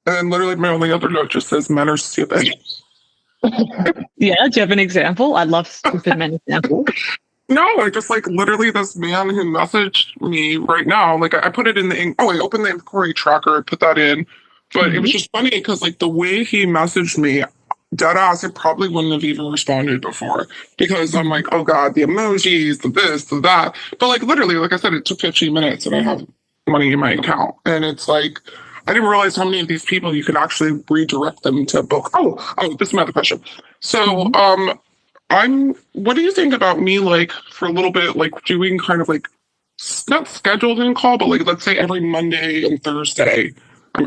And then literally my only other note just says men are stupid. Yeah, do you have an example? I love stupid men examples. No, I just like literally this man who messaged me right now. Like I put it in the I opened the inquiry tracker, I put that in. But it was just funny because like the way he messaged me, dead ass, I probably wouldn't have even responded before because I'm like, oh God, the emojis, the this, the that. But like literally, like I said, it took 15 minutes and I have money in my account. And it's like I didn't realize how many of these people you could actually redirect them to book. This is my other question. So what do you think about me, like, for a little bit, like, doing kind of like, not scheduled in call, but like, let's say every Monday and Thursday,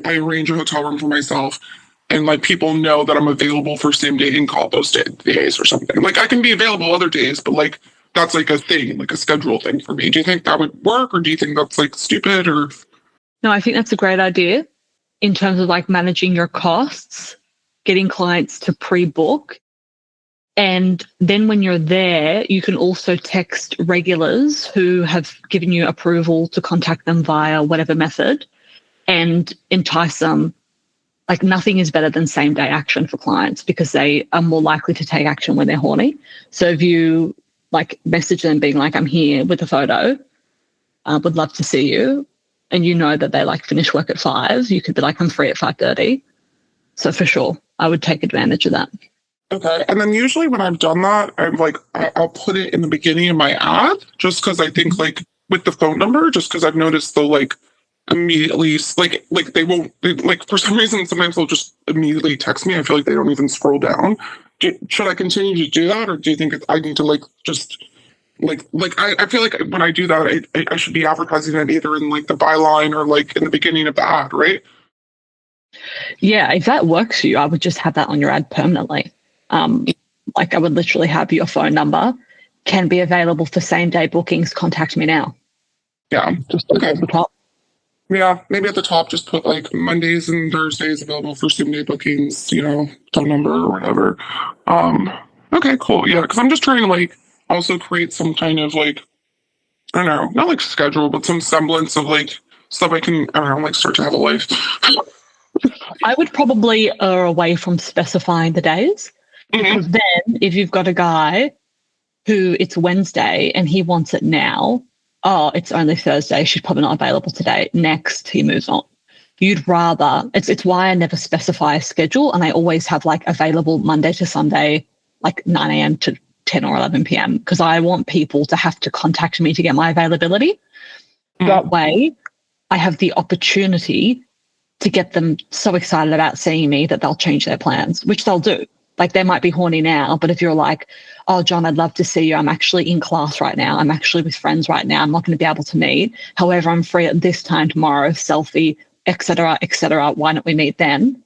I arrange a hotel room for myself, and like, people know that I'm available for same day in call those days or something. Like, I can be available other days, but like, that's like a thing, like a schedule thing for me. Do you think that would work, or do you think that's like stupid, or? No, I think that's a great idea in terms of like managing your costs, getting clients to pre-book. And then when you're there, you can also text regulars who have given you approval to contact them via whatever method and entice them. Like nothing is better than same day action for clients because they are more likely to take action when they're horny. So if you like message them being like, I'm here with a photo, would love to see you. And you know that they like finish work at 5, you could be like, I'm free at 5:30. So for sure, I would take advantage of that. Okay. And then usually when I've done that, I'm like, I'll put it in the beginning of my ad just because I think like with the phone number, just because I've noticed they'll like immediately, like they won't, like for some reason, sometimes they'll just immediately text me. I feel like they don't even scroll down. Should I continue to do that? Or do you think I need to like just I feel like when I do that, I should be advertising it either in like the byline or like in the beginning of the ad, right? Yeah, if that works for you, I would just have that on your ad permanently. Like I would literally have your phone number can be available for same day bookings. Contact me now. Yeah. Just okay. At the top. Yeah, maybe at the top, just put like Mondays and Thursdays available for same day bookings, phone number or whatever. Okay, cool. Yeah, because I'm just trying to like also create some kind of like, I don't know, not like schedule, but some semblance of like stuff I can, I don't know, like start to have a life. I would probably err away from specifying the days. Because then if you've got a guy who it's Wednesday and he wants it now, oh, it's only Thursday, she's probably not available today. Next, he moves on. You'd rather, it's why I never specify a schedule and I always have like available Monday to Sunday, like 9 a.m. to 10 or 11 p.m. because I want people to have to contact me to get my availability. That way, I have the opportunity to get them so excited about seeing me that they'll change their plans, which they'll do. Like they might be horny now, but if you're like, oh, John, I'd love to see you. I'm actually in class right now. I'm actually with friends right now. I'm not going to be able to meet. However, I'm free at this time tomorrow, selfie, et cetera, et cetera. Why don't we meet then?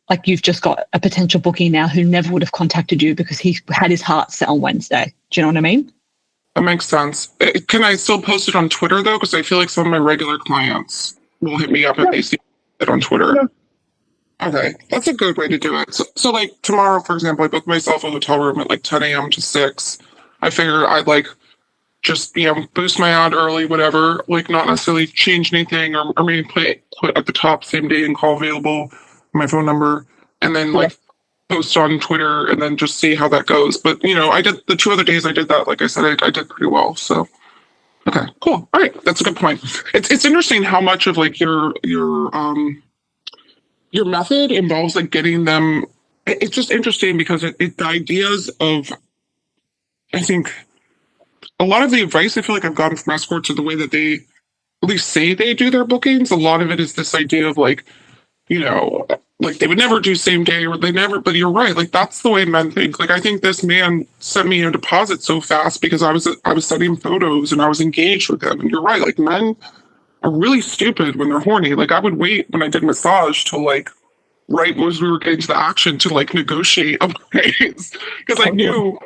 Like you've just got a potential booking now who never would have contacted you because he had his heart set on Wednesday. Do you know what I mean? That makes sense. Can I still post it on Twitter though? Because I feel like some of my regular clients will hit me up if they see it on Twitter. Yeah. Okay, that's a good way to do it. So like tomorrow, for example, I booked myself a hotel room at like 10 a.m. to 6. I figured I'd like just, boost my ad early, whatever, like not necessarily change anything or maybe put at the top same day and call available, my phone number, and then like post on Twitter and then just see how that goes. But, I did the 2 other days I did that, like I said, I did pretty well. So, okay, cool. All right, that's a good point. It's interesting how much of like your method involves like getting them. It's just interesting because the ideas of, I think, a lot of the advice I feel like I've gotten from escorts are the way that they at least say they do their bookings. A lot of it is this idea of like, like they would never do same day or they never, but you're right. Like that's the way men think. Like I think this man sent me a deposit so fast because I was sending photos and I was engaged with him. And you're right. Like men are really stupid when they're horny. Like I would wait when I did massage till like right as we were getting to the action to like negotiate a price because I knew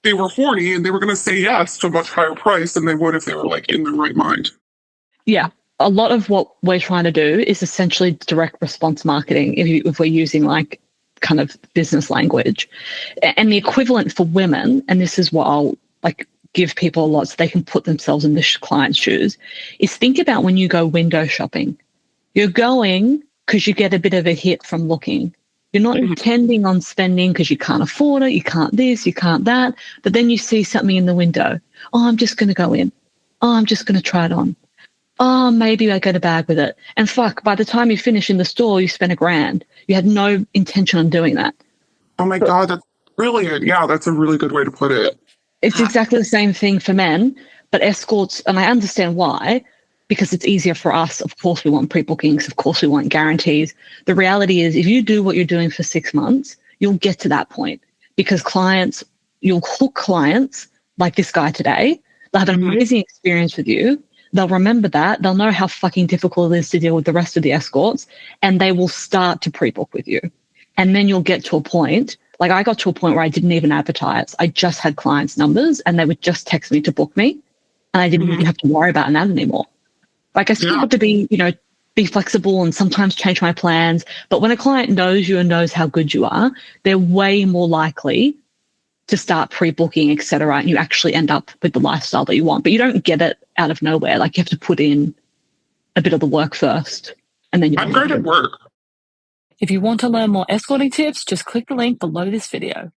they were horny and they were going to say yes to a much higher price than they would if they were like in their right mind. Yeah. A lot of what we're trying to do is essentially direct response marketing if we're using like kind of business language. And the equivalent for women, and this is what I'll like give people a lot so they can put themselves in the client's shoes, is think about when you go window shopping. You're going because you get a bit of a hit from looking. You're not intending on spending because you can't afford it, you can't this, you can't that. But then you see something in the window. Oh, I'm just going to go in. Oh, I'm just going to try it on. Oh, maybe I get a bag with it. And fuck, by the time you finish in the store, you spent $1,000. You had no intention on doing that. Oh my God, that's brilliant. Yeah, that's a really good way to put it. It's exactly the same thing for men, but escorts, and I understand why, because it's easier for us. Of course, we want pre-bookings. Of course, we want guarantees. The reality is, if you do what you're doing for 6 months, you'll get to that point because you'll hook clients like this guy today. They'll have an amazing experience with you. They'll remember that. They'll know how fucking difficult it is to deal with the rest of the escorts, and they will start to pre-book with you. And then you'll get to a point, like I got to a point where I didn't even advertise. I just had clients' numbers and they would just text me to book me. And I didn't even have to worry about that anymore. Like I still have to be flexible and sometimes change my plans. But when a client knows you and knows how good you are, they're way more likely to start pre-booking, et cetera, and you actually end up with the lifestyle that you want. But you don't get it out of nowhere. Like you have to put in a bit of the work first. And then I'm great at work. If you want to learn more escorting tips, just click the link below this video.